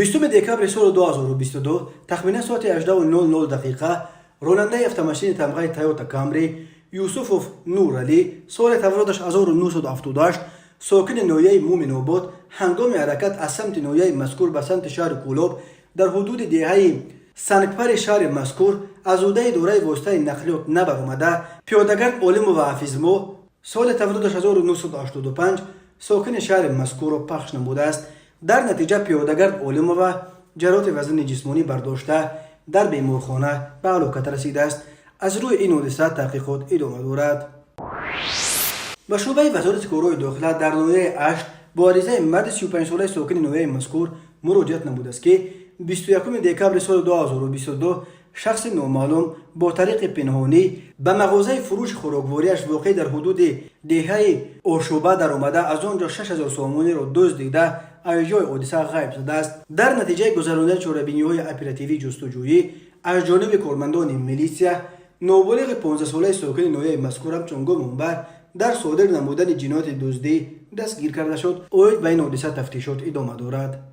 20 دکبر سال 2022 تخمیناً ساعت 18:00 دقیقه راننده автомашини тамғаи تویوتا کامری یوسف نور علی سال تولدش 1978 ساکن ناحیه مومن آباد هنگام حرکت از سمت ناحیه مذکور به سمت شهر کولاب در حدود دهه سنگپر شهر مذکور از عهده اداره واسطه نقلیات نبرآمده پیادهگرد عالم و حافظ سال تولدش 1985 ساکن شهر مذکور را پخش نموده است. در نتیجه پیادهگرد عالم و جراحت وزن جسمانی برداشته در بیمارخانه به هلاکت رسیده است. از روی این حادثه تحقیقات ادامه دارد. به شعبه وزارت کارهای داخله در ناحیه 8 با عریضه مرد 35 ساله ساکن ناحیه مذکور مراجعت نموده است که 21 دکبر سال 2022 شخص نامعلوم با طریق پنهانی به مغازه فروش خوراکواریش واقع در حدود دهه آشوبه در آمده از آنجا 6000 سامانی را دزدیده از جای حادثه غیب شده است. در نتیجه گذراندن چاره‌بینی‌های اپراتیوی جستجویی از جانب کارمندان میلیسیا نابالغ 15 ساله ساکن ناحیه مذکور همچون گمان بر در صادر نمودن جنایت دزدی دستگیر کرده شد. اوید به این حادثه تفتیشات ادامه دارد.